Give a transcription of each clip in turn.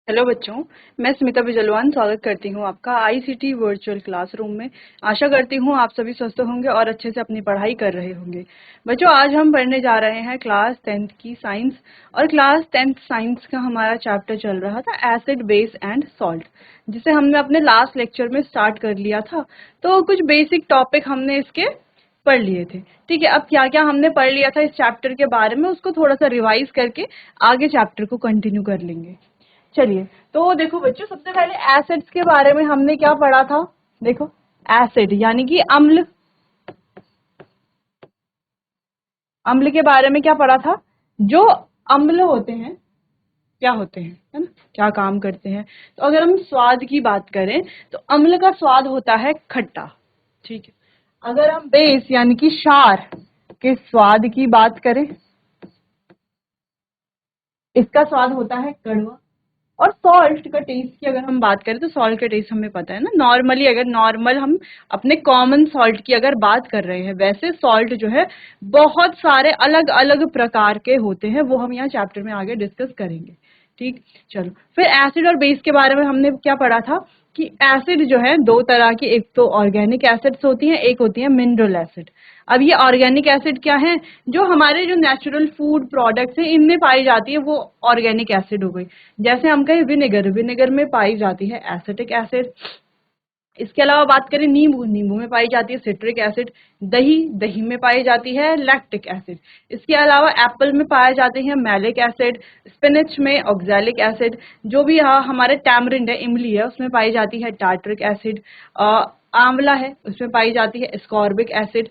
Hello बच्चों, मैं स्मिता बिजलवान स्वागत करती हूँ आपका आईसीटी वर्चुअल क्लासरूम में। आशा करती हूँ आप सभी स्वस्थ होंगे और अच्छे से अपनी पढ़ाई कर रहे होंगे। बच्चों, आज हम पढ़ने जा रहे हैं क्लास 10th की साइंस। और क्लास 10th साइंस का हमारा चैप्टर चल रहा था एसिड, बेस एंड सॉल्ट, जिसे हमने अपने लास्ट लेक्चर में स्टार्ट कर लिया था। तो कुछ बेसिक टॉपिक हमने इसके पढ़ लिए थे। ठीक है, अब क्या क्या हमने पढ़ लिया था इस चैप्टर के बारे में, उसको थोड़ा सा रिवाइज करके आगे चैप्टर को कंटिन्यू कर लेंगे। चलिए, तो देखो बच्चों, सबसे पहले एसिड्स के बारे में हमने क्या पढ़ा था। देखो, एसिड यानी कि अम्ल। अम्ल के बारे में क्या पढ़ा था। जो अम्ल होते हैं क्या होते हैं, है ना, क्या काम करते हैं। तो अगर हम स्वाद की बात करें तो अम्ल का स्वाद होता है खट्टा। ठीक है। अगर हम बेस यानी कि क्षार के स्वाद की बात करें, इसका स्वाद होता है कड़वा। और सॉल्ट का टेस्ट की अगर हम बात करें तो सॉल्ट का टेस्ट हमें पता है ना। नॉर्मली अगर नॉर्मल हम अपने कॉमन सॉल्ट की अगर बात कर रहे हैं, वैसे सॉल्ट जो है बहुत सारे अलग अलग प्रकार के होते हैं, वो हम यहाँ चैप्टर में आगे डिस्कस करेंगे। ठीक, चलो फिर एसिड और बेस के बारे में हमने क्या पढ़ा था कि एसिड जो है दो तरह की, एक तो ऑर्गेनिक एसिड्स होती हैं, एक होती है मिनरल एसिड। अब ये ऑर्गेनिक एसिड क्या है, जो हमारे जो नेचुरल फूड प्रोडक्ट्स हैं इनमें पाई जाती है, वो ऑर्गेनिक एसिड हो गई। जैसे हम कहें विनेगर, विनेगर में पाई जाती है एसिटिक एसिड। इसके अलावा बात करें नींबू, नींबू में पाई जाती है सिट्रिक एसिड। दही, दही में पाई जाती है लैक्टिक एसिड। इसके अलावा एप्पल में पाए जाते हैं मैलिक एसिड। स्पिनच में ऑक्सैलिक एसिड। जो भी हमारे टैमरिंड है, इमली है, उसमें पाई जाती है टार्टरिक एसिड। आंवला है, उसमें पाई जाती है स्कॉर्बिक एसिड।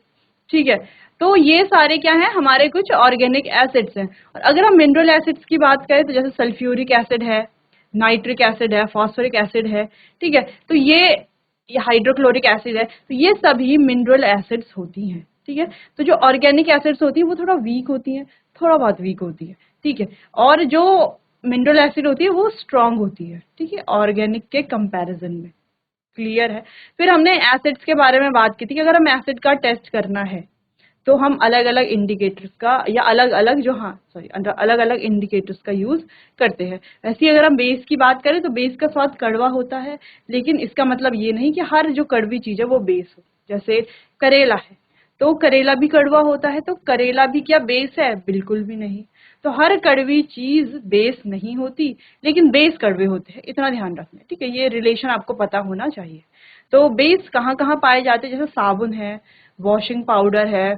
ठीक है, तो ये सारे क्या है, हमारे कुछ ऑर्गेनिक एसिड्स हैं। और अगर हम मिनरल एसिड्स की बात करें तो जैसे सल्फ्यूरिक एसिड है, नाइट्रिक एसिड है, फॉस्फोरिक एसिड है। ठीक है, तो ये हाइड्रोक्लोरिक एसिड है, तो ये सभी मिनरल एसिड्स होती हैं। ठीक है, तो जो ऑर्गेनिक एसिड्स होती हैं वो थोड़ा वीक होती हैं, थोड़ा बहुत वीक होती है। ठीक है, और जो मिनरल एसिड होती है वो स्ट्रांग होती है। ठीक है, ऑर्गेनिक के कंपैरिजन में। क्लियर है। फिर हमने एसिड्स के बारे में बात की थी कि अगर हम एसिड का टेस्ट करना है तो हम अलग अलग इंडिकेटर्स का या अलग अलग जो अलग अलग इंडिकेटर्स का यूज करते हैं। वैसे ही अगर हम बेस की बात करें तो बेस का स्वाद कड़वा होता है, लेकिन इसका मतलब ये नहीं कि हर जो कड़वी चीज है वो बेस हो। जैसे करेला है, तो करेला भी कड़वा होता है, तो करेला भी क्या बेस है, बिल्कुल भी नहीं। तो हर कड़वी चीज बेस नहीं होती, लेकिन बेस कड़वे होते हैं, इतना ध्यान रखना है। ठीक है, ये रिलेशन आपको पता होना चाहिए। तो बेस कहाँ कहाँ पाए जाते हैं, जैसे साबुन है, वॉशिंग पाउडर है,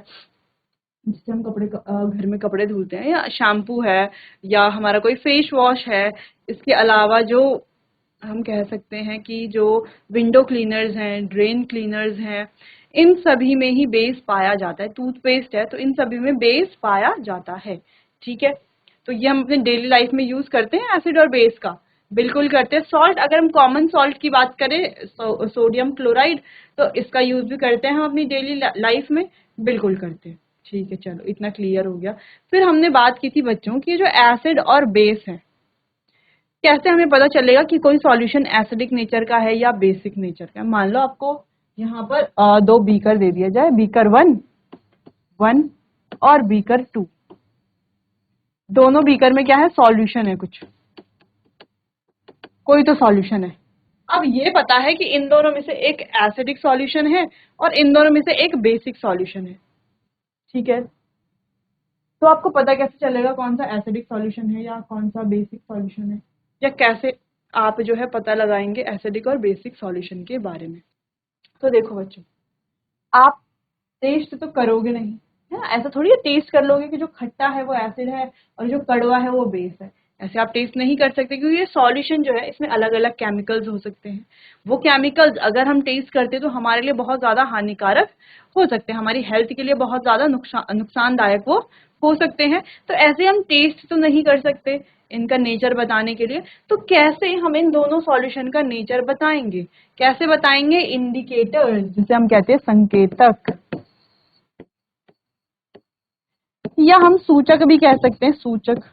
जिससे हम घर में कपड़े धुलते हैं, या शैम्पू है, या हमारा कोई फेस वॉश है। इसके अलावा जो हम कह सकते हैं कि जो विंडो क्लीनर्स हैं, ड्रेन क्लीनर्स हैं, इन सभी में ही बेस पाया जाता है। टूथपेस्ट है, तो इन सभी में बेस पाया जाता है। ठीक है, तो ये हम अपने डेली लाइफ में यूज करते हैं एसिड और बेस का, बिल्कुल करते हैं। सॉल्ट, अगर हम कॉमन सॉल्ट की बात करें, सोडियम क्लोराइड, तो इसका यूज भी करते हैं हम अपनी डेली लाइफ में, बिल्कुल करते हैं। ठीक है, चलो इतना क्लियर हो गया। फिर हमने बात की थी बच्चों की जो एसिड और बेस है, कैसे हमें पता चलेगा कि कोई सॉल्यूशन एसिडिक नेचर का है या बेसिक नेचर का है। मान लो आपको यहाँ पर दो बीकर दे दिया जाए, बीकर वन और बीकर 2। दोनों बीकर में क्या है, सॉल्यूशन है, कुछ कोई तो सॉल्यूशन है। अब ये पता है कि इन दोनों में से एक एसिडिक सॉल्यूशन है और इन दोनों में से एक बेसिक सॉल्यूशन है। ठीक है, तो आपको पता कैसे चलेगा कौन सा एसिडिक सॉल्यूशन है या कौन सा बेसिक सॉल्यूशन है, या कैसे आप जो है पता लगाएंगे एसिडिक और बेसिक सॉल्यूशन के बारे में। तो देखो बच्चों, आप टेस्ट तो करोगे नहीं, है ना। ऐसा थोड़ी है टेस्ट कर लोगे कि जो खट्टा है वो एसिड है और जो कड़वा है वो बेस है। ऐसे आप टेस्ट नहीं कर सकते, क्योंकि ये सॉल्यूशन जो है इसमें अलग अलग केमिकल्स हो सकते हैं। वो केमिकल्स अगर हम टेस्ट करते तो हमारे लिए बहुत ज्यादा हानिकारक हो सकते हैं, हमारी हेल्थ के लिए बहुत ज्यादा नुकसानदायक वो हो सकते हैं। तो ऐसे हम टेस्ट तो नहीं कर सकते इनका नेचर बताने के लिए। तो कैसे हम इन दोनों सॉल्यूशन का नेचर बताएंगे, कैसे बताएंगे, इंडिकेटर्स जिसे हम कहते हैं संकेतक, या हम सूचक भी कह सकते हैं, सूचक,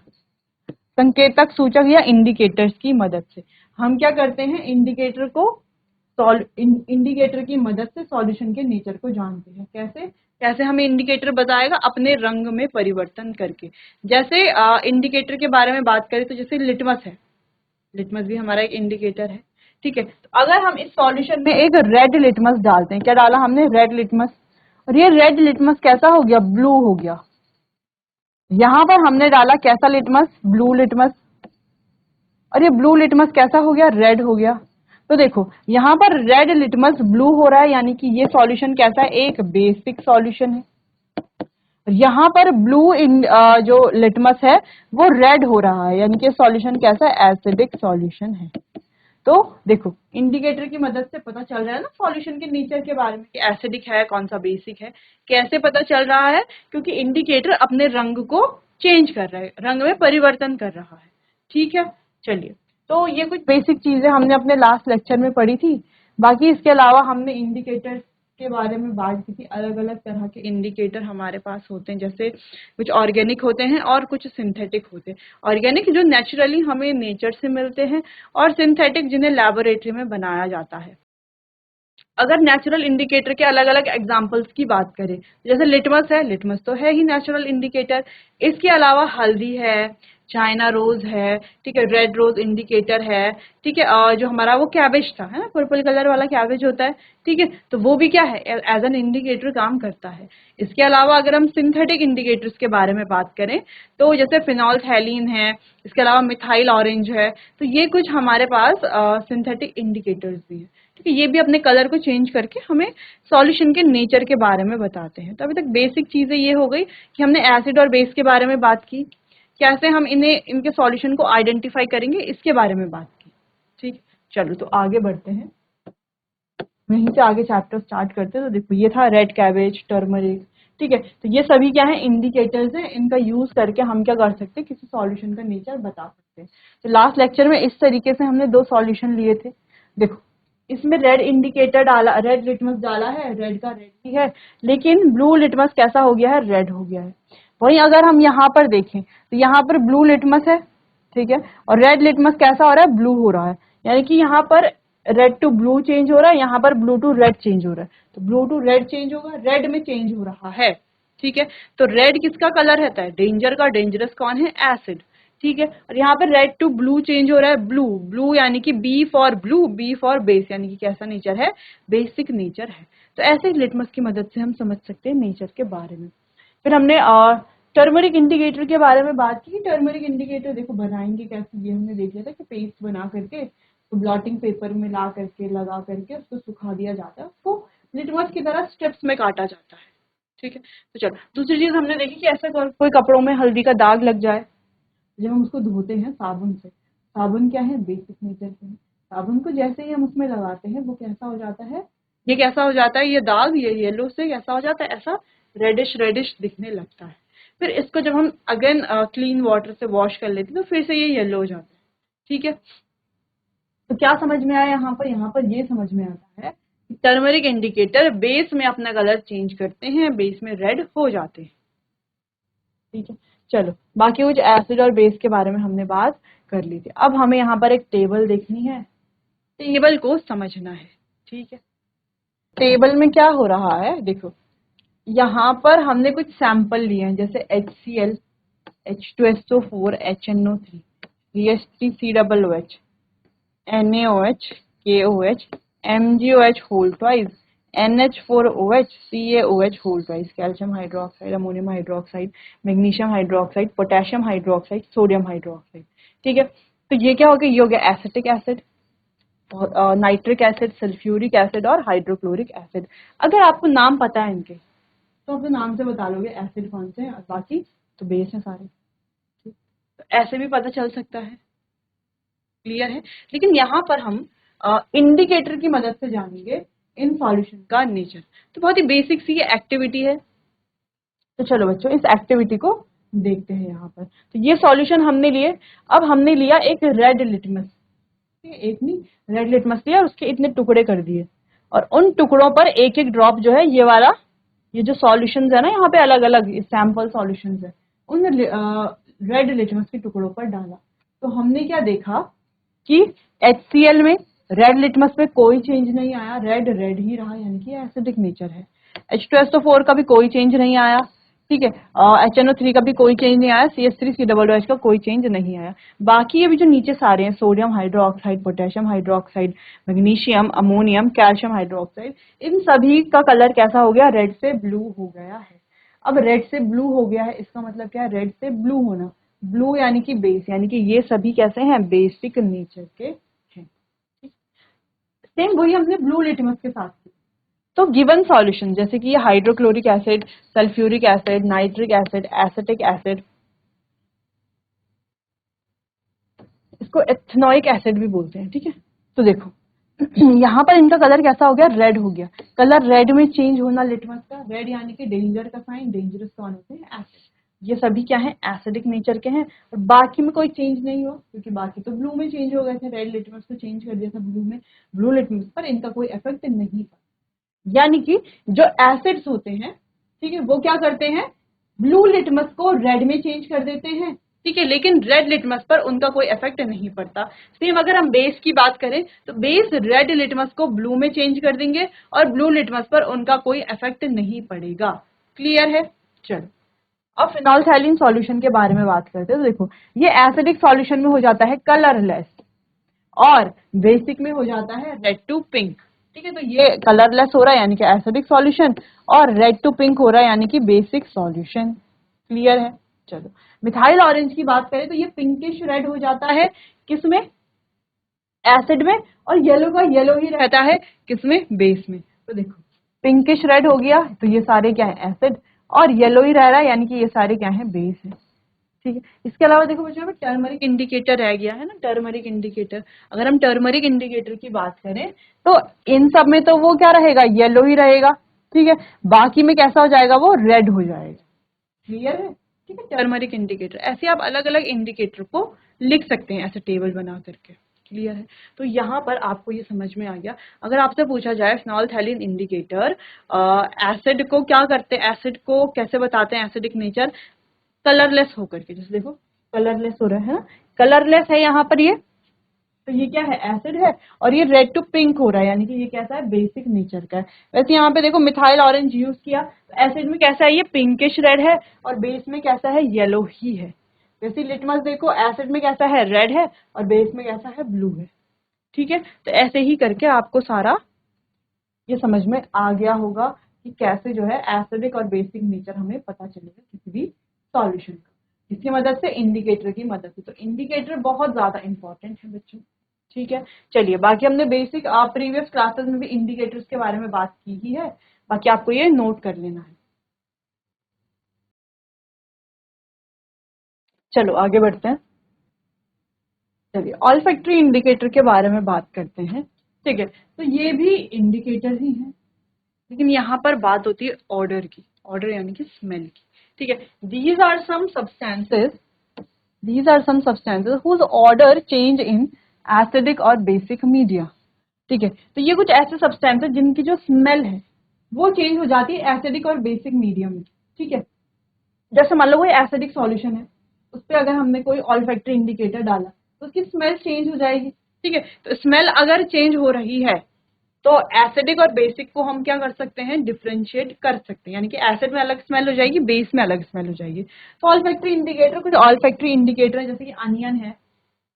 संकेतक, सूचक या इंडिकेटर्स की मदद से हम क्या करते हैं, इंडिकेटर को इंडिकेटर की मदद से सॉल्यूशन के नेचर को जानते हैं। कैसे, कैसे हमें इंडिकेटर बताएगा, अपने रंग में परिवर्तन करके। जैसे इंडिकेटर के बारे में बात करें तो जैसे लिटमस है, लिटमस भी हमारा एक इंडिकेटर है। ठीक है, तो अगर हम इस सॉल्यूशन में एक रेड लिटमस डालते हैं, क्या डाला हमने, रेड लिटमस, और ये रेड लिटमस कैसा हो गया, ब्लू हो गया। यहां पर हमने डाला कैसा लिटमस, ब्लू लिटमस, और ये ब्लू लिटमस कैसा हो गया, रेड हो गया। तो देखो यहाँ पर रेड लिटमस ब्लू हो रहा है, यानी कि ये सॉल्यूशन कैसा है, एक बेसिक सॉल्यूशन है। यहाँ पर ब्लू जो लिटमस है वो रेड हो रहा है, यानी कि सॉल्यूशन कैसा है, एसिडिक सॉल्यूशन है। तो देखो इंडिकेटर की मदद से पता चल रहा है ना सॉल्यूशन के नेचर के बारे में कि एसिडिक है, कौन सा बेसिक है। कैसे पता चल रहा है, क्योंकि इंडिकेटर अपने रंग को चेंज कर रहा है, रंग में परिवर्तन कर रहा है। ठीक है, चलिए, तो ये कुछ बेसिक चीजें हमने अपने लास्ट लेक्चर में पढ़ी थी। बाकी इसके अलावा हमने इंडिकेटर के बारे में बात की थी। अलग अलग तरह के इंडिकेटर हमारे पास होते हैं, जैसे कुछ ऑर्गेनिक होते हैं और कुछ सिंथेटिक होते हैं। ऑर्गेनिक जो नेचुरली हमें नेचर से मिलते हैं, और सिंथेटिक जिन्हें लैबोरेटरी में बनाया जाता है। अगर नेचुरल इंडिकेटर के अलग अलग एग्जांपल्स की बात करें, जैसे लिटमस है, लिटमस तो है ही नेचुरल इंडिकेटर। इसके अलावा हल्दी है, चाइना रोज है, ठीक है, रेड रोज इंडिकेटर है, ठीक है, और जो हमारा वो कैबेज था, है ना, पर्पल कलर वाला कैबेज होता है, ठीक है, तो वो भी क्या है, एज एन इंडिकेटर काम करता है। इसके अलावा अगर हम सिंथेटिक इंडिकेटर्स के बारे में बात करें, तो जैसे फिनॉल्फथैलीन है, इसके अलावा मिथाइल ऑरेंज है, तो ये कुछ हमारे पास सिंथेटिक इंडिकेटर्स भी है। ठीक है, ये भी अपने कलर को चेंज करके हमें सॉल्यूशन के नेचर के बारे में बताते हैं। तो अभी तक बेसिक चीजें ये हो गई कि हमने एसिड और बेस के बारे में बात की, कैसे हम इन्हें इनके सॉल्यूशन को आइडेंटिफाई करेंगे इसके बारे में बात की। ठीक, चलो तो आगे बढ़ते हैं, वहीं से आगे चैप्टर स्टार्ट करते हैं। तो देखो ये था रेड कैबेज, टर्मरिक, ठीक है, तो ये सभी क्या है, इंडिकेटर्स हैं। इनका यूज करके हम क्या कर सकते हैं, किसी सॉल्यूशन का नेचर बता सकते हैं। तो लास्ट लेक्चर में इस तरीके से हमने दो सॉल्यूशन लिए थे। देखो इसमें रेड इंडिकेटर डाला, रेड लिटमस डाला है, रेड का रेड ही है, लेकिन ब्लू लिटमस कैसा हो गया है, रेड हो गया है। वहीं अगर हम यहाँ पर देखें तो यहाँ पर ब्लू लिटमस है, ठीक है, और रेड लिटमस कैसा हो रहा है, ब्लू हो रहा है, यानी कि यहाँ पर रेड टू ब्लू चेंज हो रहा है, यहाँ पर ब्लू टू रेड चेंज हो रहा है। तो ब्लू टू रेड चेंज होगा, रेड में चेंज हो रहा है। ठीक है, तो रेड किसका कलर रहता है, डेंजर का। डेंजरस कौन है, एसिड। ठीक है, और यहाँ पर रेड टू ब्लू चेंज हो रहा है, ब्लू, ब्लू यानी कि B for blue, B for base, यानी कि कैसा नेचर है, बेसिक नेचर है। तो ऐसे लिटमस की मदद से हम समझ सकते हैं नेचर के बारे में। फिर हमने टर्मरिक इंडिकेटर के बारे में बात की। टर्मरिक इंडिकेटर देखो बनाएंगे कैसे, ये हमने देख लिया था कि पेस्ट बना करके तो ब्लॉटिंग पेपर में ला करके लगा करके उसको सुखा दिया जाता है, उसको लिटमस की तरह स्टेप्स में काटा जाता है। ठीक है, तो चलो दूसरी चीज हमने देखी कि ऐसा कोई कपड़ों में हल्दी का दाग लग जाए, जब हम उसको धोते हैं साबुन से, साबुन क्या है, बेसिक नेचर के है। साबुन को जैसे ही हम उसमें लगाते हैं वो कैसा हो जाता है, ये कैसा हो जाता है, ये दाग, ये येलो से कैसा हो जाता है, ऐसा रेडिश रेडिश दिखने लगता है। फिर इसको जब हम अगेन क्लीन वाटर से वॉश कर लेते हैं तो फिर से ये येलो हो जाता है। ठीक है, तो क्या समझ में आया यहाँ पर, यहाँ पर ये समझ में आता है कि टर्मरिक इंडिकेटर बेस में अपना कलर चेंज करते हैं, बेस में रेड हो जाते हैं। ठीक है, चलो बाकी कुछ एसिड और बेस के बारे में हमने बात कर ली थी। अब हमें यहाँ पर एक टेबल देखनी है, टेबल को समझना है। ठीक है, टेबल में क्या हो रहा है, देखो यहाँ पर हमने कुछ सैंपल लिए हैं, जैसे HCl, H2SO4, HNO3, CH3, COOH, NaOH, KOH, MgOH whole twice, NH4OH, CaOH whole twice, calcium hydroxide, ammonium hydroxide, magnesium hydroxide, potassium hydroxide, sodium hydroxide. ठीक है, तो ये क्या हो गया, ये हो गया acetic acid, nitric acid, sulphuric acid और हाइड्रोक्लोरिक एसिड। अगर आपको नाम पता है इनके तो आप नाम से बता लोगे एसिड कौन से हैं, और बाकी तो बेस है सारे। ठीक, तो ऐसे भी पता चल सकता है, क्लियर है। लेकिन यहाँ पर हम इंडिकेटर की मदद से जानेंगे इन सॉल्यूशन का नेचर। तो बहुत ही बेसिक सी ये एक्टिविटी है। तो चलो बच्चों इस एक्टिविटी को देखते हैं। यहाँ पर तो ये सॉल्यूशन हमने लिए। अब हमने लिया एक रेड लिटमस, एक नहीं, रेड लिटमस लिया और उसके इतने टुकड़े कर दिए, और उन टुकड़ों पर एक एक ड्रॉप जो है ये वाला, ये जो सॉल्यूशंस है ना यहाँ पे अलग अलग सैंपल सॉल्यूशंस है, उन रेड लिटमस के टुकड़ों पर डाला। तो हमने क्या देखा कि HCl में रेड लिटमस में कोई चेंज नहीं आया, रेड रेड ही रहा, यानी कि एसिडिक नेचर है। H2SO4 का भी कोई चेंज नहीं आया, ठीक है। HNO3 का भी कोई चेंज नहीं आया, CH3COOH का कोई चेंज नहीं आया। बाकी अभी जो नीचे सारे हैं, sodium hydroxide, potassium hydroxide, magnesium, ammonium, calcium hydroxide, इन सभी का कलर कैसा हो गया, रेड से ब्लू हो गया है। अब रेड से ब्लू हो गया है, इसका मतलब क्या है, रेड से ब्लू होना, ब्लू यानी कि बेस, यानी कि ये सभी कैसे हैं, बेसिक नेचर के हैं। सेम वही हमने ब्लू लिटमस के साथ किया। तो गिवन सॉल्यूशन जैसे कि ये hydrochloric acid, sulphuric acid, nitric acid, acetic acid, इसको एथनोइक एसिड भी बोलते हैं। ठीक है, तो देखो यहाँ पर इनका कलर कैसा हो गया, रेड हो गया। कलर रेड में चेंज होना लिटमस का, रेड यानी कि डेंजर का साइन, डेंजरस कौन होते हैं, एसिड। ये सभी क्या है, एसिडिक नेचर के हैं। और बाकी में कोई चेंज नहीं हुआ, क्योंकि बाकी तो ब्लू में चेंज हो गए थे, रेड लिटमस को चेंज कर दिया था ब्लू में, ब्लू लिटमस पर इनका कोई इफेक्ट नहीं पड़ा। यानी कि जो एसिड्स होते हैं, ठीक है, वो क्या करते हैं, ब्लू लिटमस को रेड में चेंज कर देते हैं। ठीक है, लेकिन रेड लिटमस पर उनका कोई इफेक्ट नहीं पड़ता। सेम अगर हम बेस की बात करें तो बेस रेड लिटमस को ब्लू में चेंज कर देंगे और ब्लू लिटमस पर उनका कोई इफेक्ट नहीं पड़ेगा। क्लियर है? चलो अब फिनोल्फथालीन सॉल्यूशन के बारे में बात करते हैं। तो देखो ये एसिडिक सॉल्यूशन में हो जाता है कलरलेस और बेसिक में हो जाता है रेड टू पिंक। ठीक है, तो ये कलरलेस हो रहा है यानी कि एसिडिक सॉल्यूशन, और रेड टू पिंक हो रहा है यानी कि बेसिक सॉल्यूशन। क्लियर है? चलो मिथाइल ऑरेंज की बात करें तो ये पिंकिश रेड हो जाता है किसमें, एसिड में, और येलो का येलो ही रहता है किसमें, बेस में। तो देखो पिंकिश रेड हो गया तो ये सारे क्या है, एसिड, और येलो ही रह रहा है यानी कि ये सारे क्या है, बेस है। ठीक है, इसके अलावा देखो बच्चों टर्मरिक इंडिकेटर रह गया है ना, टर्मरिक इंडिकेटर। अगर हम टर्मरिक इंडिकेटर की बात करें तो इन सब में तो वो क्या रहेगा, येलो ही रहेगा। ठीक है, बाकी में कैसा हो जाएगा, वो रेड हो जाएगा। क्लियर है? ठीक है, टर्मरिक इंडिकेटर, ऐसे आप अलग अलग इंडिकेटर को लिख सकते हैं ऐसे टेबल बना करके। क्लियर है? तो यहाँ पर आपको ये समझ में आ गया। अगर आपसे पूछा जाए फिनोल्फथालीन इंडिकेटर एसिड को क्या करते हैं, एसिड को कैसे बताते हैं, एसिडिक नेचर, कलरलेस होकर के, जैसे देखो कलरलेस हो रहा है ना, कलरलेस है यहाँ पर ये, तो ये क्या है, एसिड है, और ये रेड टू पिंक हो रहा है यानी कि ये कैसा है, बेसिक नेचर का है। वैसे यहाँ पे देखो मिथाइल ऑरेंज यूज किया तो एसिड में कैसा है, ये पिंकिश रेड है, और बेस में कैसा है, येलो ही है। वैसे लिटमस देखो एसिड में कैसा है, रेड है, और बेस में कैसा है, ब्लू है। ठीक है, तो ऐसे ही करके आपको सारा ये समझ में आ गया होगा कि कैसे जो है एसिडिक और बेसिक नेचर हमें पता चलेगा किसी भी सॉल्यूशन का, इसकी मदद से, इंडिकेटर की मदद से। तो इंडिकेटर बहुत ज्यादा इंपॉर्टेंट है बच्चों। ठीक है, चलिए बाकी हमने बेसिक प्रीवियस क्लासेस में भी इंडिकेटर्स के बारे में बात की ही है, बाकी आपको ये नोट कर लेना है। चलो आगे बढ़ते हैं। चलिए ऑल्फैक्टरी इंडिकेटर के बारे में बात करते हैं। ठीक है, तो ये भी इंडिकेटर ही है, लेकिन यहाँ पर बात होती है ऑर्डर की, ऑर्डर यानी कि स्मेल की। ठीक है, these are some substances, these are some substances whose order change in acidic और basic media। ठीक है, तो ये कुछ ऐसे सब्सटेंस है जिनकी जो स्मेल है वो चेंज हो जाती है एसिडिक और बेसिक मीडियम में। ठीक है, जैसे मान लो कोई एसिडिक सॉल्यूशन है, उस पर अगर हमने कोई ऑल्फैक्टरी इंडिकेटर डाला तो उसकी स्मेल चेंज हो जाएगी। ठीक है, तो स्मेल अगर चेंज हो रही है तो एसिडिक और बेसिक को हम क्या कर सकते हैं, डिफरेंशिएट कर सकते हैं, यानी कि एसिड में अलग स्मेल हो जाएगी, बेस में अलग स्मेल हो जाएगी। तो ऑल्फैक्टरी इंडिकेटर, कुछ ऑल्फैक्टरी इंडिकेटर है जैसे कि अनियन है,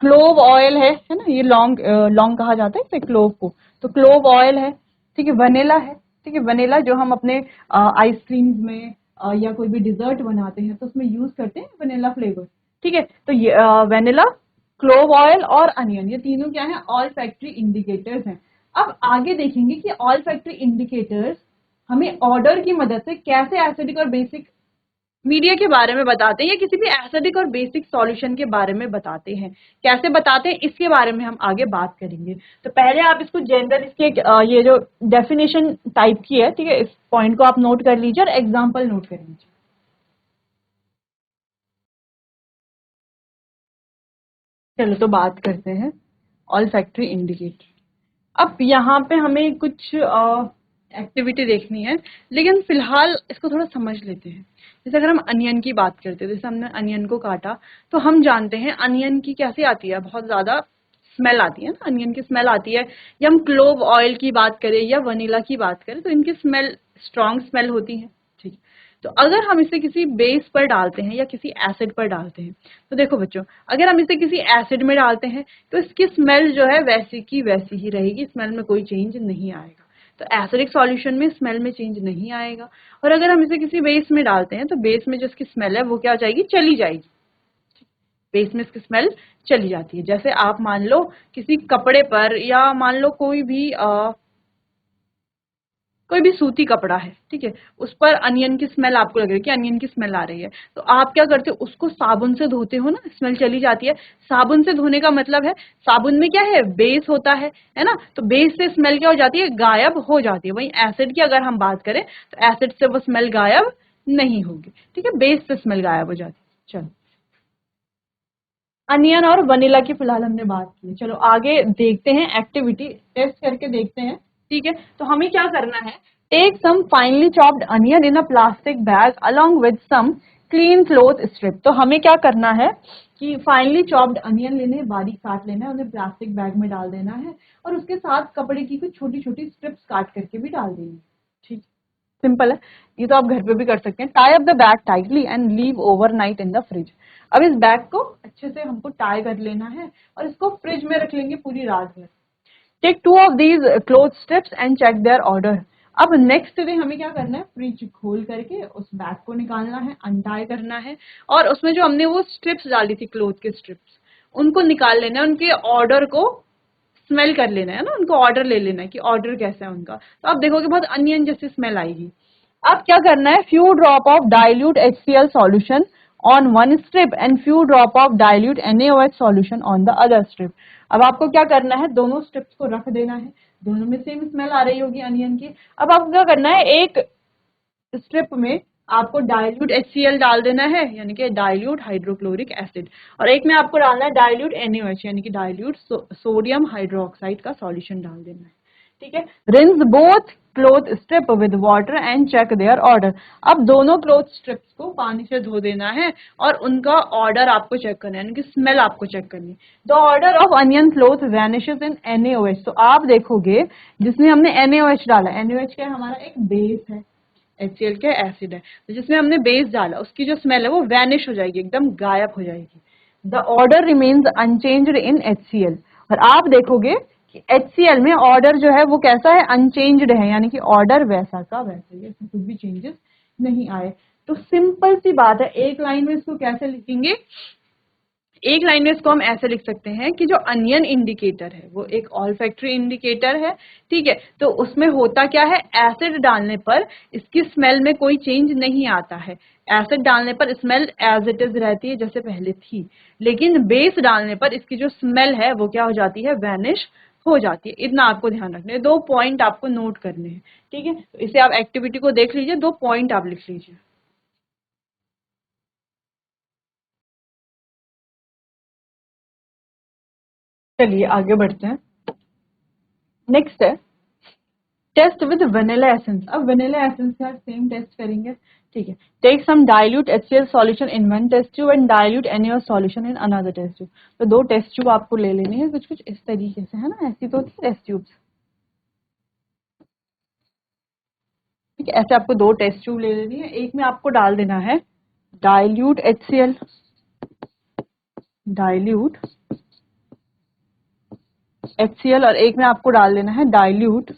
क्लोव ऑयल है ना, ये लॉन्ग लॉन्ग कहा जाता है इसे क्लोव को, तो क्लोव ऑयल है। ठीक है, वनीला है। ठीक है, वनीला जो हम अपने आइसक्रीम में या कोई भी डिजर्ट बनाते हैं तो उसमें यूज करते हैं वनीला फ्लेवर। ठीक है, तो ये वनीला, क्लोव ऑयल और अनियन, ये तीनों क्या है, ऑल फैक्ट्री इंडिकेटर्स हैं। अब आगे देखेंगे कि ऑल फैक्ट्री इंडिकेटर्स हमें ऑर्डर की मदद से कैसे एसिडिक और बेसिक मीडिया के बारे में बताते हैं, या किसी भी एसिडिक और बेसिक सॉल्यूशन के बारे में बताते हैं, कैसे बताते हैं इसके बारे में हम आगे बात करेंगे। तो पहले आप इसको जनरल, इसके ये जो डेफिनेशन टाइप की है, ठीक है, इस पॉइंट को आप नोट कर लीजिए और एग्जाम्पल नोट कर लीजिए। चलो तो बात करते हैं ऑल फैक्ट्री इंडिकेटर। अब यहाँ पे हमें कुछ एक्टिविटी देखनी है, लेकिन फिलहाल इसको थोड़ा समझ लेते हैं। जैसे अगर हम अनियन की बात करते हैं, जैसे हमने अनियन को काटा तो हम जानते हैं अनियन की कैसे आती है, बहुत ज्यादा स्मेल आती है ना, अनियन की स्मेल आती है। या हम क्लोव ऑयल की बात करें या वनीला की बात करें तो इनकी स्मेल स्ट्रॉन्ग स्मेल होती है। ठीक, तो अगर हम इसे किसी बेस पर डालते हैं या किसी एसिड पर डालते हैं, तो देखो बच्चों, अगर हम इसे किसी एसिड में डालते हैं तो इसकी स्मेल जो है वैसी की वैसी ही रहेगी, स्मेल में कोई चेंज नहीं आएगा। तो एसिडिक सॉल्यूशन में स्मेल में चेंज नहीं आएगा। और अगर हम इसे किसी बेस में डालते हैं तो बेस में जो इसकी स्मेल है वो क्या हो जाएगी, चली जाएगी। बेस में इसकी स्मेल चली जाती है। जैसे आप मान लो किसी कपड़े पर, या मान लो कोई भी सूती कपड़ा है, ठीक है, उस पर अनियन की स्मेल आपको लग रही है कि अनियन की स्मेल आ रही है, तो आप क्या करते हो, उसको साबुन से धोते हो ना, स्मेल चली जाती है। साबुन से धोने का मतलब है साबुन में क्या है, बेस होता है ना, तो बेस से स्मेल क्या हो जाती है, गायब हो जाती है। वहीं एसिड की अगर हम बात करें तो एसिड से वो स्मेल गायब नहीं होगी, ठीक है, बेस से स्मेल गायब हो जाती है। चलो, अनियन और वनीला की फिलहाल हमने बात की, चलो आगे देखते हैं, एक्टिविटी टेस्ट करके देखते हैं। ठीक है, तो हमें क्या करना है, take some finely chopped onion in a plastic bag along with some clean cloth strip. तो हमें क्या करना है कि फाइनली चॉप्ड अनियन लेने, बारीक काट लेना है, उन्हें प्लास्टिक बैग में डाल देना है और उसके साथ कपड़े की कुछ छोटी छोटी स्ट्रिप्स काट करके भी डाल देनी है। ठीक, सिंपल है, ये तो आप घर पे भी कर सकते हैं। Tie up the bag tightly and leave overnight in the fridge. अब इस बैग को अच्छे से हमको टाई कर लेना है और इसको फ्रिज में रख लेंगे पूरी रात भर। Take 2 of these cloth strips and check their order. अब नेक्स्ट डे हमें क्या करना है, फ्रिज खोल करके उस बैग को निकालना है, अनटाई करना है और उसमें जो हमने वो स्ट्रिप्स डाली थी, क्लोथ के स्ट्रिप्स, उनको निकाल लेना है, उनके ऑर्डर को स्मेल कर लेना है ना, उनको ऑर्डर ले लेना है कि ऑर्डर कैसा है उनका। तो आप देखोगे बहुत अनियन जैसी स्मेल आएगी। अब क्या करना है, few drop of dilute HCl solution on one strip and few drop of dilute NaOH solution on the other strip. अब आपको क्या करना है, दोनों स्ट्रिप्स को रख देना है, दोनों में सेम स्मेल आ रही होगी अनियन की। अब आपको क्या करना है, एक स्ट्रिप में आपको डाइल्यूट HCl डाल देना है, यानी कि डाइल्यूट हाइड्रोक्लोरिक एसिड, और एक में आपको डालना है डाइल्यूट NaOH यानी कि डाइल्यूट सोडियम हाइड्रोक्साइड का सॉल्यूशन डाल देना है। ठीक है, rinse both cloth strip with water and check their order. अब दोनों क्लोथ स्ट्रिप्स को पानी से धो देना है और उनका ऑर्डर आपको चेक करना है, यानी कि स्मेल आपको चेक करनी है। The order of onion cloth vanishes in NaOH। तो आप देखोगे जिसमें हमने NaOH डाला, NaOH क्या है, हमारा एक बेस है, HCl क्या एसिड है, तो जिसमें हमने बेस डाला उसकी जो स्मेल है वो वैनिश हो जाएगी, एकदम गायब हो जाएगी। The order remains unchanged in HCl। और आप देखोगे कि HCl में ऑर्डर जो है वो कैसा है, अनचेंज्ड है, यानी कि ऑर्डर वैसा का वैसा ही है, इसमें कुछ भी चेंजेस नहीं आए। तो सिंपल सी बात है, एक लाइन में इसको कैसे लिखेंगे, एक लाइन में इसको हम ऐसे लिख सकते हैं कि जो अनियन इंडिकेटर है वो एक ऑल्फैक्टरी इंडिकेटर है। ठीक है, तो उसमें होता क्या है, एसिड डालने पर इसकी स्मेल में कोई चेंज नहीं आता है, एसिड डालने पर स्मेल एज इट इज रहती है जैसे पहले थी, लेकिन बेस डालने पर इसकी जो स्मेल है वो क्या हो जाती है, वैनिश हो जाती है। इतना आपको ध्यान रखना है, 2 पॉइंट आपको नोट करने हैं। ठीक है, तो इसे आप एक्टिविटी को देख लीजिए, 2 पॉइंट आप लिख लीजिए। चलिए आगे बढ़ते हैं। नेक्स्ट है टेस्ट विद वनीला एसेंस। अब वनीला एसेंस का सेम टेस्ट करेंगे। ठीक है, take some dilute HCl solution in one test tube and dilute NaOH solution in another test tube. तो 2 टेस्ट ट्यूब आपको ले लेने हैं, कुछ कुछ इस तरीके से, है ना, ऐसी तो होती है टेस्ट ट्यूब्स। ठीक है, ऐसे आपको 2 टेस्ट ट्यूब ले लेनी है, एक में आपको डाल देना है डाइल्यूट HCl, डाइल्यूट HCl, और एक में आपको डाल देना है डाइल्यूट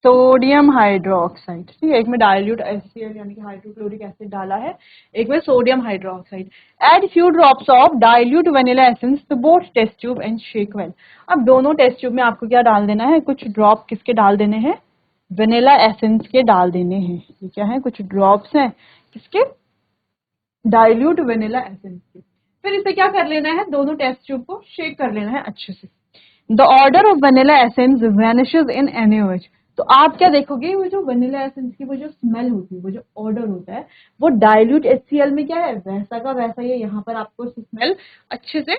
सोडियम हाइड्रोक्साइड। ठीक है, एक में डाइल्यूट HCl यानी कि हाइड्रोक्लोरिक एसिड डाला है, एक में sodium hydroxide. Add few drops of dilute vanilla essence to both test tube and shake well. अब दोनों टेस्ट ट्यूब में आपको क्या डाल देना है, कुछ ड्रॉप किसके डाल देने हैं, वनीला एसेंस के डाल देने हैं। ये क्या है, कुछ ड्रॉप्स हैं किसके, डाइल्यूट वनीला एसेंस के। फिर इसे क्या कर लेना है, दोनों टेस्ट ट्यूब को शेक कर लेना है अच्छे से। The order of vanilla essence vanishes in NaOH। तो आप क्या देखोगे, वो जो वनीला एसेंस की वो जो स्मेल होती है, वो जो ऑर्डर होता है, वो डाइल्यूट HCl में क्या है, वैसा का वैसा ही है। यहाँ पर आपको स्मेल अच्छे से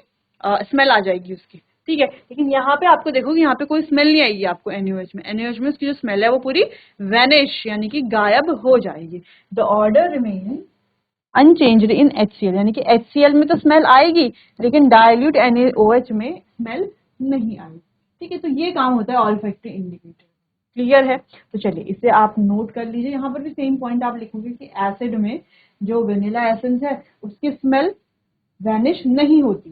स्मेल आ जाएगी उसकी। ठीक है, लेकिन यहाँ पे आपको देखोगे यहाँ पे कोई स्मेल नहीं आएगी आपको NaOH में। NaOH में उसकी जो स्मेल है वो पूरी वैनिश यानी कि गायब हो जाएगी। The order remain unchanged in HCl, यानी कि HCl में तो स्मेल आएगी लेकिन डाइल्यूट NaOH में स्मेल नहीं आएगी। ठीक है, तो ये काम होता है ऑल्फैक्टरी इंडिकेटर। क्लियर है? तो चलिए इसे आप नोट कर लीजिए। यहाँ पर भी सेम पॉइंट आप लिखोगे कि एसिड में जो वेनिला एसेंस है उसकी स्मेल वैनिश नहीं होती,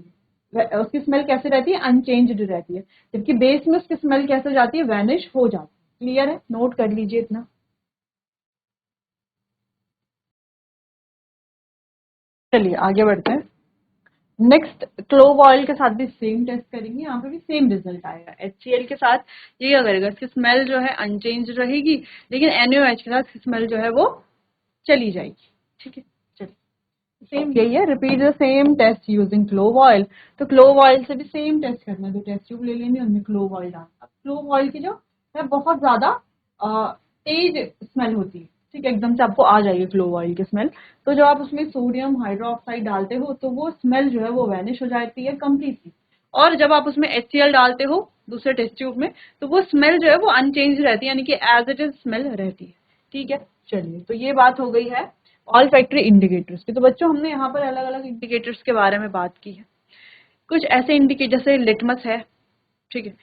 उसकी स्मेल कैसे रहती है? अनचेंज्ड रहती है, जबकि बेस में उसकी स्मेल कैसे जाती है? वैनिश हो जाती है। क्लियर है? नोट कर लीजिए इतना। चलिए आगे बढ़ते हैं। नेक्स्ट क्लोव ऑयल के साथ भी सेम टेस्ट करेंगे, यहाँ पे भी सेम रिजल्ट आएगा। HCl के साथ ये क्या करेगा? इसकी स्मेल जो है अनचेंज रहेगी, लेकिन NaOH के साथ स्मेल जो है वो चली जाएगी। ठीक है, चलिए सेम यही है, repeat the same test using clove oil. तो क्लोव ऑयल से भी सेम टेस्ट करना है, तो टेस्ट ट्यूब ले लेंगे, उनमें क्लोव ऑयल डालना। अब क्लोव ऑयल की जो है बहुत ज्यादा तेज स्मेल होती है, ठीक है, एकदम से आपको आ जाएगी क्लोव ऑयल की स्मेल। तो जब आप उसमें सोडियम हाइड्रोक्साइड डालते हो तो वो स्मेल जो है वो वैनिश हो जाती है कंप्लीटली। और जब आप उसमें HCl डालते हो दूसरे टेस्ट ट्यूब में, तो वो स्मेल जो है वो अनचेंज रहती है, यानी कि एज इट इज स्मेल रहती है। ठीक है, चलिए तो ये बात हो गई है ऑल फैक्ट्री इंडिकेटर्स की। तो बच्चों हमने यहाँ पर अलग अलग इंडिकेटर्स के बारे में बात की है। कुछ ऐसे इंडिकेटर जैसे लिटमस है, ठीक है,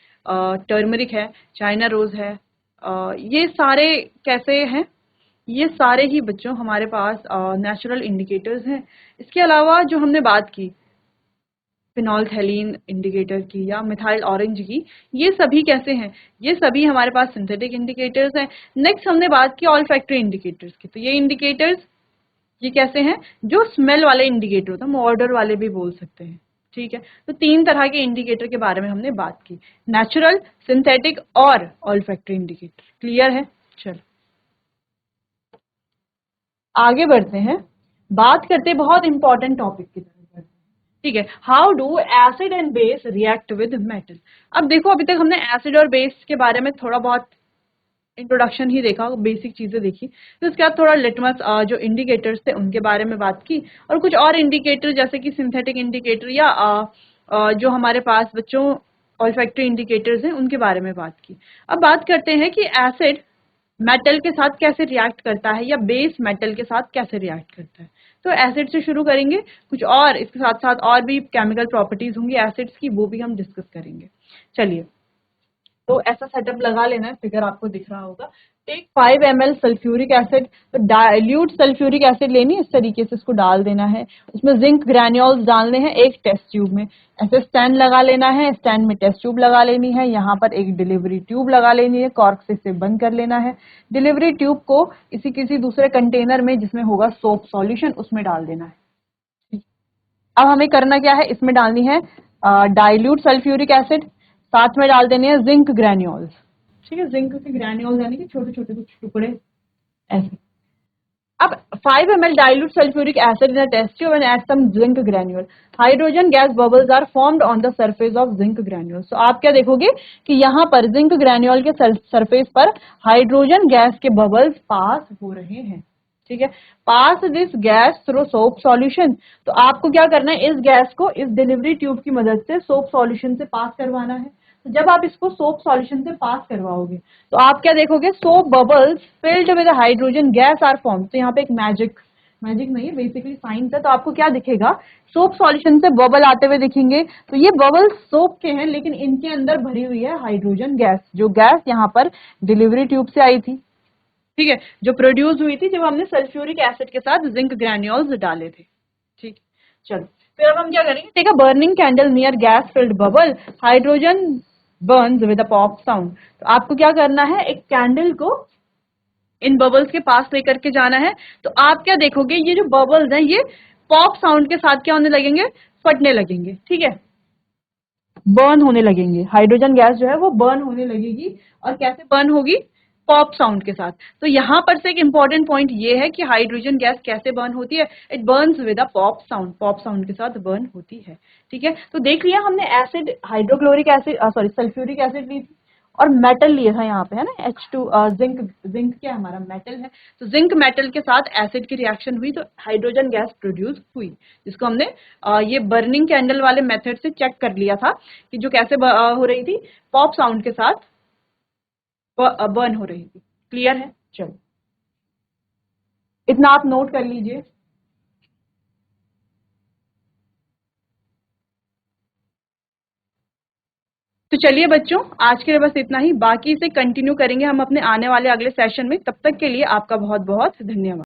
टर्मरिक है, चाइना रोज है, ये सारे कैसे हैं? ये सारे ही बच्चों हमारे पास नेचुरल इंडिकेटर्स हैं। इसके अलावा जो हमने बात की फिनोल्फथालीन इंडिकेटर की या मिथाइल ऑरेंज की, ये सभी कैसे हैं? ये सभी हमारे पास सिंथेटिक इंडिकेटर्स हैं। नेक्स्ट हमने बात की ऑल फैक्ट्री इंडिकेटर्स की। तो ये इंडिकेटर्स ये कैसे हैं? जो स्मेल वाले इंडिकेटर होते हैं, हम ऑर्डर वाले भी बोल सकते हैं। ठीक है, तो तीन तरह के इंडिकेटर के बारे में हमने बात की, नेचुरल, सिंथेटिक और ऑल्फैक्टरी इंडिकेटर। क्लियर है? चलो आगे बढ़ते हैं, बात करते हैं बहुत इंपॉर्टेंट टॉपिक की तरफ बढ़ते हैं। ठीक है, how do acid and base react with metal. अब देखो अभी तक हमने एसिड और बेस के बारे में थोड़ा बहुत इंट्रोडक्शन ही देखा, बेसिक चीजें देखी। तो उसके बाद थोड़ा लिटमस जो इंडिकेटर्स थे उनके बारे में बात की, और कुछ और इंडिकेटर जैसे कि सिंथेटिक इंडिकेटर या जो हमारे पास बच्चों ऑल्फैक्टरी इंडिकेटर्स हैं उनके बारे में बात की। अब बात करते हैं कि एसिड मेटल के साथ कैसे रिएक्ट करता है या बेस मेटल के साथ कैसे रिएक्ट करता है। तो एसिड से शुरू करेंगे, कुछ और इसके साथ साथ और भी केमिकल प्रॉपर्टीज होंगी एसिड्स की, वो भी हम डिस्कस करेंगे। चलिए तो ऐसा सेटअप लगा लेना है, फिगर आपको दिख रहा होगा। टेक 5 ml सल्फ्यूरिक एसिड, तो डाइल्यूट सल्फ्यूरिक एसिड लेनी है, इस तरीके से इसको डाल देना है। उसमें जिंक ग्रैन्यूल्स डालने हैं एक टेस्ट ट्यूब में। ऐसे स्टैंड लगा लेना है, स्टैंड में टेस्ट ट्यूब लगा लेनी है, यहाँ पर एक डिलीवरी ट्यूब लगा लेनी है, कॉर्क से इसे बंद कर लेना है। डिलीवरी ट्यूब को किसी दूसरे कंटेनर में जिसमें होगा सोप सॉल्यूशन उसमें डाल देना है। अब हमें करना क्या है, इसमें डालनी है डाइल्यूट सल्फ्यूरिक एसिड, साथ में डाल देने हैं जिंक ग्रैन्यूल्स। ठीक है, जिंक के ग्रैन्यूल्स यानी कि छोटे छोटे कुछ टुकड़े ऐसे। अब 5 ml dilute sulfuric acid in a test tube and add some zinc granule. Hydrogen gas bubbles are formed on the surface of zinc granules. So आप क्या देखोगे कि यहाँ पर जिंक ग्रैन्यूल के सरफेस पर हाइड्रोजन गैस के बबल्स पास हो रहे हैं। ठीक है, pass this gas through soap solution. तो आपको क्या करना है, इस गैस को इस डिलीवरी ट्यूब की मदद से सोप सॉल्यूशन से पास करवाना है। तो जब आप इसको सोप सॉल्यूशन से पास करवाओगे तो आप क्या देखोगे, soap bubbles filled with hydrogen gas are form. तो यहाँ पे एक मैजिक मैजिक नहीं है, बेसिकली साइंस है। तो आपको क्या दिखेगा, सोप सॉल्यूशन से बबल आते हुए दिखेंगे। तो ये बबल्स सोप के हैं, लेकिन इनके अंदर भरी हुई है हाइड्रोजन गैस, जो गैस यहाँ पर डिलीवरी ट्यूब से आई थी। ठीक है, जो प्रोड्यूस हुई थी जब हमने सल्फ्यूरिक एसिड के साथ जिंक ग्रैन्यूल्स डाले थे। ठीक, चलो फिर अब हम क्या करेंगे, take a burning candle near gas filled bubble, hydrogen burns with a pop sound. तो आपको क्या करना है, एक कैंडल को इन बबल्स के पास लेकर के जाना है। तो आप क्या देखोगे, ये जो बबल्स हैं ये पॉप साउंड के साथ क्या होने लगेंगे, फटने लगेंगे। ठीक है, बर्न होने लगेंगे, हाइड्रोजन गैस जो है वो बर्न होने लगेगी। और कैसे बर्न होगी, पॉप साउंड के साथ। तो यहां पर से एक इंपॉर्टेंट पॉइंट ये है कि हाइड्रोजन गैस कैसे बर्न होती है, it Burns with a pop sound, pop sound के साथ बर्न होती है। ठीक है, तो देख लिया हमने acid hydrochloric acid sorry sulphuric acid ली थी और मेटल लिया था यहाँ पे, है ना, H2 जिंक। जिंक क्या हमारा मेटल है, तो जिंक मेटल के साथ एसिड की रिएक्शन हुई तो हाइड्रोजन गैस प्रोड्यूस हुई, जिसको हमने ये बर्निंग कैंडल वाले मेथड से चेक कर लिया था कि जो कैसे हो रही थी, पॉप साउंड के साथ बर्न हो रही थी। क्लियर है? चलो इतना आप नोट कर लीजिए। तो चलिए बच्चों, आज के लिए बस इतना ही। बाकी इसे कंटिन्यू करेंगे हम अपने आने वाले अगले सेशन में। तब तक के लिए आपका बहुत बहुत धन्यवाद।